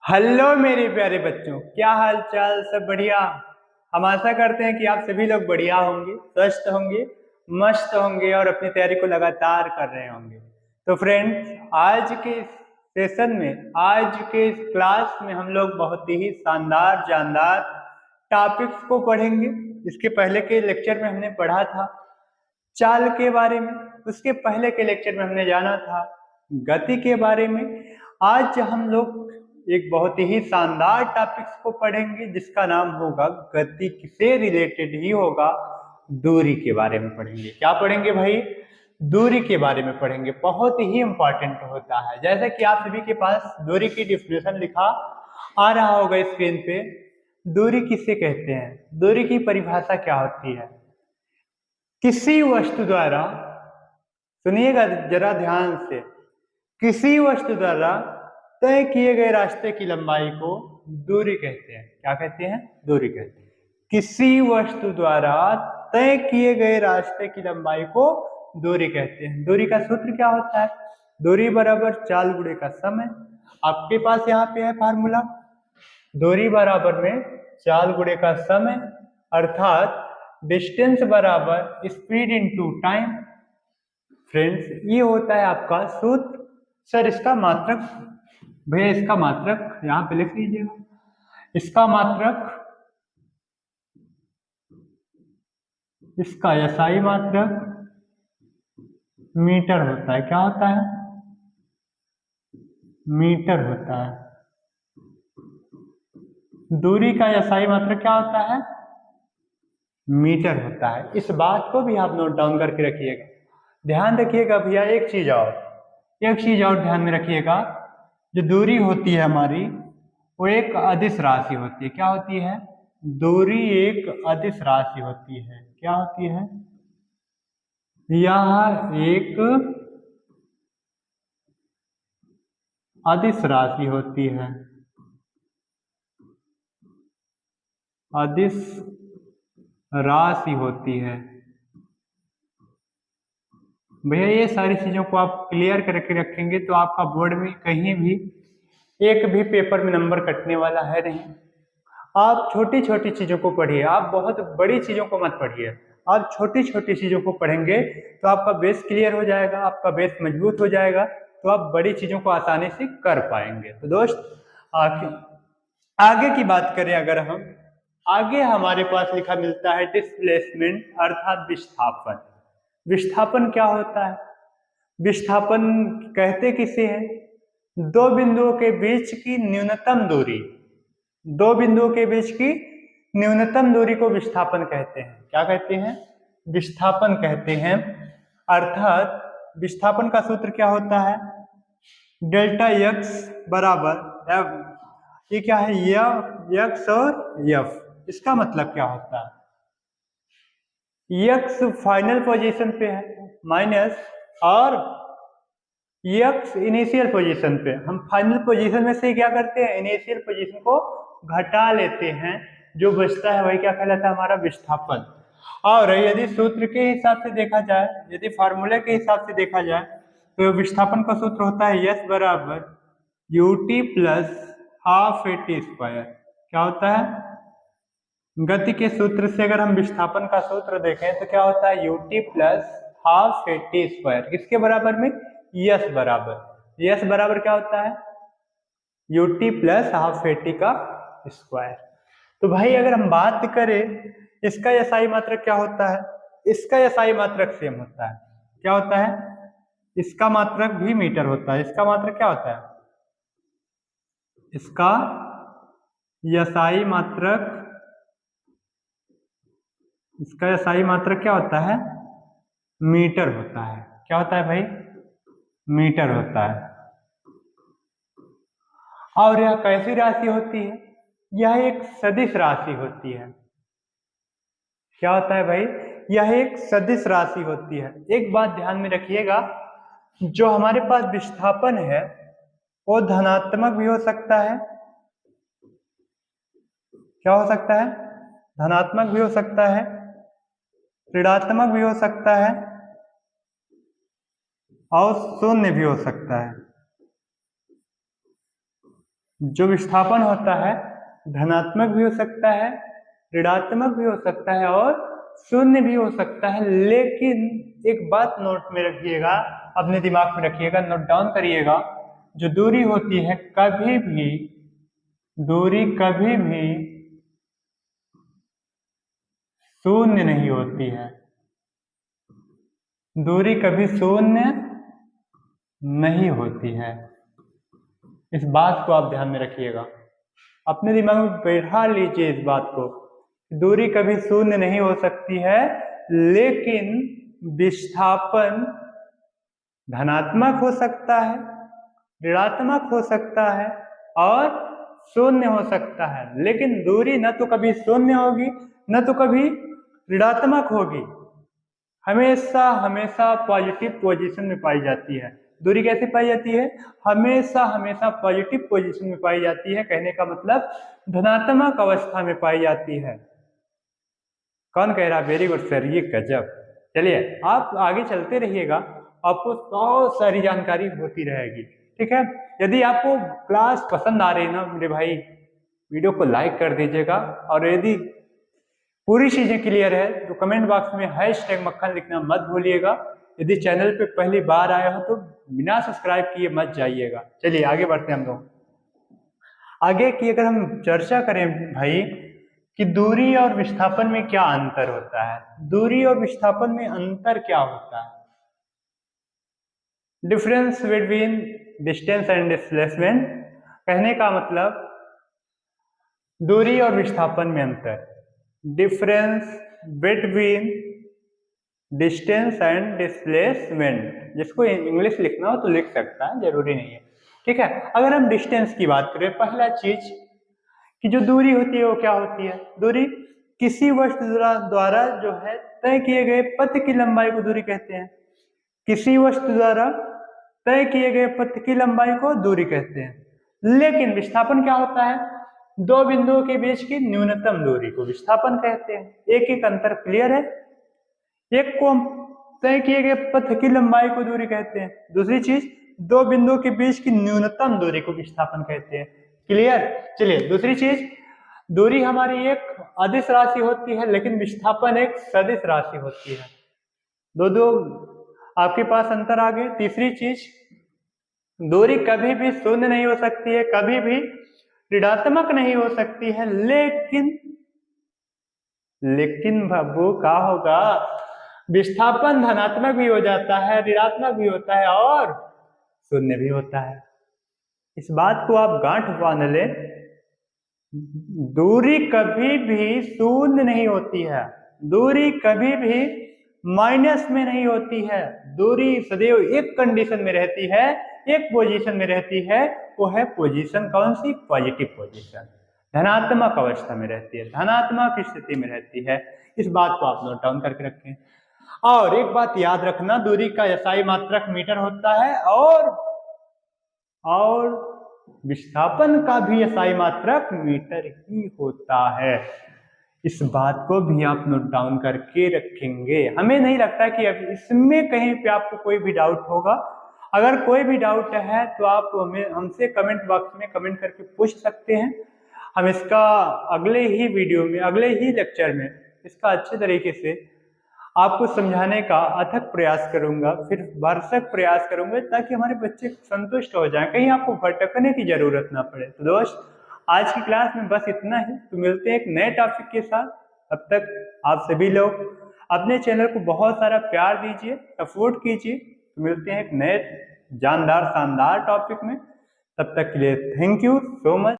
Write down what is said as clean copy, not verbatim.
Hello मेरे प्यारे बच्चों, क्या हाल चाल? सब बढ़िया। हम आशा करते हैं कि आप सभी लोग बढ़िया होंगे, स्वस्थ होंगे, मस्त होंगे और अपनी तैयारी को लगातार कर रहे होंगे। तो फ्रेंड्स, आज के सेशन में, आज के इस क्लास में हम लोग बहुत ही शानदार जानदार टॉपिक्स को पढ़ेंगे। इसके पहले के लेक्चर में हमने पढ़ा था चाल के बारे में, उसके पहले के लेक्चर में हमने जाना था गति के बारे में। आज हम लोग एक बहुत ही शानदार टॉपिक्स को पढ़ेंगे जिसका नाम होगा गति से रिलेटेड ही होगा, दूरी के बारे में पढ़ेंगे। क्या पढ़ेंगे भाई? दूरी के बारे में पढ़ेंगे। बहुत ही इंपॉर्टेंट होता है। जैसे कि आप सभी के पास दूरी की डिफिनेशन लिखा आ रहा होगा स्क्रीन पे। दूरी किसे कहते हैं? दूरी की परिभाषा क्या होती है? किसी वस्तु द्वारा, सुनिएगा जरा ध्यान से, किसी वस्तु द्वारा तय किए गए रास्ते की लंबाई को दूरी कहते हैं। क्या कहते हैं? दूरी कहते हैं। किसी वस्तु द्वारा तय किए गए रास्ते की लंबाई को दूरी कहते हैं। दूरी का सूत्र क्या होता है? दूरी बराबर चाल गुणे का समय। आपके पास यहाँ पे है फार्मूला, दूरी बराबर में चाल गुणे का समय, अर्थात डिस्टेंस बराबर स्पीड इनटू टाइम। फ्रेंड्स, ये होता है आपका सूत्र। सर इसका मात्रक, भैया इसका मात्रक यहाँ पे लिख लीजिएगा। इसका मात्रक, इसका एसआई मात्रक मीटर होता है। क्या होता है? मीटर होता है। दूरी का एसआई मात्रक क्या होता है? मीटर होता है। इस बात को भी आप नोट डाउन करके रखिएगा। ध्यान रखिएगा भैया, एक चीज और ध्यान में रखिएगा। जो दूरी होती है हमारी, वो एक अदिश राशि होती है। क्या होती है? दूरी एक अदिश राशि होती है। क्या होती है? यह एक अदिश राशि होती है। अदिश राशि होती है। भैया ये सारी चीजों को आप क्लियर करके रखेंगे तो आपका बोर्ड में कहीं भी एक भी पेपर में नंबर कटने वाला है नहीं। आप छोटी छोटी चीजों को पढ़िए, आप बहुत बड़ी चीजों को मत पढ़िए। आप छोटी छोटी चीजों को पढ़ेंगे तो आपका बेस क्लियर हो जाएगा, आपका बेस मजबूत हो जाएगा, तो आप बड़ी चीजों को आसानी से कर पाएंगे। तो दोस्त, आगे की बात करें अगर हम, आगे हमारे पास लिखा मिलता है डिस्प्लेसमेंट, अर्थात विस्थापन। विस्थापन क्या होता है? विस्थापन कहते किसे हैं? दो बिंदुओं के बीच की न्यूनतम दूरी, दो बिंदुओं के बीच की न्यूनतम दूरी को विस्थापन कहते हैं। क्या कहते हैं? विस्थापन कहते हैं। अर्थात विस्थापन का सूत्र क्या होता है? डेल्टा एक्स बराबर एफ। ये क्या है? एक्स और एफ। इसका मतलब क्या होता है? एक्स फाइनल पोजीशन पे है माइनस, और एक्स इनिशियल पोजीशन पे। हम फाइनल पोजीशन में से क्या करते हैं? इनिशियल पोजीशन को घटा लेते हैं। जो बचता है वही क्या कहलाता है? हमारा विस्थापन। और यदि सूत्र के हिसाब से देखा जाए, यदि फार्मूले के हिसाब से देखा जाए, तो विस्थापन का सूत्र होता है एस बराबर UT plus half A T square. क्या होता है? गति के सूत्र से अगर हम विस्थापन का सूत्र देखें तो क्या होता है? UT plus half A T square. किसके बराबर में? यस बराबर। यस बराबर क्या होता है? UT plus half A T का स्क्वायर। तो भाई अगर हम बात करें इसका एसआई मात्रक क्या होता है? इसका एसआई मात्रक सेम होता है। क्या होता है? इसका मात्रक भी मीटर होता है। इसका मात्रक क्या होता है? इसका एसआई मात्रक, इसका एसआई मात्रक क्या होता है? मीटर होता है। क्या होता है भाई? मीटर होता है। और यह कैसी राशि होती है? यह एक सदिश राशि होती है। क्या होता है भाई? यह एक सदिश राशि होती है। एक बात ध्यान में रखिएगा, जो हमारे पास विस्थापन है वो धनात्मक भी हो सकता है। क्या हो सकता है? धनात्मक भी हो सकता है, ऋणात्मक भी हो सकता है, और शून्य भी हो सकता है। जो विस्थापन होता है धनात्मक भी हो सकता है, ऋणात्मक भी हो सकता है और शून्य भी हो सकता है। लेकिन एक बात नोट में रखिएगा, अपने दिमाग में रखिएगा, नोट डाउन करिएगा, जो दूरी होती है दूरी कभी भी शून्य नहीं होती है। दूरी कभी शून्य नहीं होती है। इस बात को आप ध्यान में रखिएगा, अपने दिमाग में बैठा लीजिए इस बात को। दूरी कभी शून्य नहीं हो सकती है, लेकिन विस्थापन धनात्मक हो सकता है, ऋणात्मक हो सकता है और शून्य हो सकता है। लेकिन दूरी न तो कभी शून्य होगी न तो कभी ऋणात्मक होगी, हमेशा हमेशा पॉजिटिव पोजीशन में पाई जाती है। दूरी कैसे पाई जाती है? हमेशा हमेशा पॉजिटिव पोजीशन में पाई जाती है। कहने का मतलब धनात्मक अवस्था में पाई जाती है। कौन कह रहा? वेरी गुड सर, ये गजब। चलिए आप आगे चलते रहिएगा, आपको बहुत सारी जानकारी होती रहेगी। ठीक है, यदि आपको क्लास पसंद आ रही ना मेरे भाई, वीडियो को लाइक कर दीजिएगा, और यदि पूरी चीजें क्लियर है तो कमेंट बॉक्स में #मक्खन लिखना मत भूलिएगा। यदि चैनल पे पहली बार आए हो तो बिना सब्सक्राइब किए मत जाइएगा। चलिए आगे बढ़ते हैं हम लोग। आगे की अगर हम चर्चा करें भाई कि दूरी और विस्थापन में क्या अंतर होता है, दूरी और विस्थापन में अंतर क्या होता है? Difference between distance and displacement. कहने का मतलब दूरी और विस्थापन में अंतर, difference between distance and displacement. जिसको इंग्लिश लिखना हो तो लिख सकता है, जरूरी नहीं है। ठीक है, अगर हम डिस्टेंस की बात करें, पहला चीज कि जो दूरी होती है वो क्या होती है? दूरी किसी वस्तु द्वारा जो है तय किए गए पथ की लंबाई को दूरी कहते हैं। किसी वस्तु द्वारा तय किए गए पथ की लंबाई को दूरी कहते हैं। लेकिन विस्थापन क्या होता है? दो बिंदुओं के बीच की न्यूनतम दूरी को विस्थापन कहते हैं। एक एक अंतर क्लियर है? एक को तय किए गए पथ की लंबाई को दूरी कहते हैं, दूसरी चीज दो बिंदुओं के बीच की न्यूनतम दूरी को विस्थापन कहते हैं। क्लियर? चलिए दूसरी चीज, दूरी हमारी एक अदिश राशि होती है लेकिन विस्थापन एक सदिश राशि होती है। दो आपके पास अंतर आ गए। तीसरी चीज, दूरी कभी भी शून्य नहीं हो सकती है, कभी भी ऋणात्मक नहीं हो सकती है, लेकिन बाबू क्या होगा? विस्थापन धनात्मक भी हो जाता है, ऋणात्मक भी होता है और शून्य भी होता है। इस बात को आप गांठ बांध ले, दूरी कभी भी शून्य नहीं होती है, दूरी कभी भी माइनस में नहीं होती है। दूरी सदैव एक कंडीशन में रहती है, एक पोजीशन में रहती है, वो है पोजीशन कौन सी? पॉजिटिव पोजीशन, धनात्मक अवस्था में रहती है, धनात्मक स्थिति में रहती है। इस बात को आप नोट डाउन करके रखें। और एक बात याद रखना, दूरी का SI मात्रक मीटर होता है और विस्थापन का भी SI मात्रक मीटर ही होता है। इस बात को भी आप नोट डाउन करके रखेंगे। हमें नहीं लगता कि अब इसमें कहीं पे आपको कोई भी डाउट होगा। अगर कोई भी डाउट है तो आप हमसे कमेंट बॉक्स में कमेंट करके पूछ सकते हैं। हम इसका अगले ही वीडियो में, अगले ही लेक्चर में इसका अच्छे तरीके से आपको समझाने का अथक प्रयास करूंगा, फिर भरसक प्रयास करूंगा ताकि हमारे बच्चे संतुष्ट हो जाएं, कहीं आपको भटकने की जरूरत ना पड़े। तो दोस्त, आज की क्लास में बस इतना ही। तो मिलते हैं एक नए टॉपिक के साथ। तब तक आप सभी लोग अपने चैनल को बहुत सारा प्यार दीजिए, सपोर्ट कीजिए। तो मिलते हैं एक नए जानदार शानदार टॉपिक में। तब तक के लिए थैंक यू सो मच।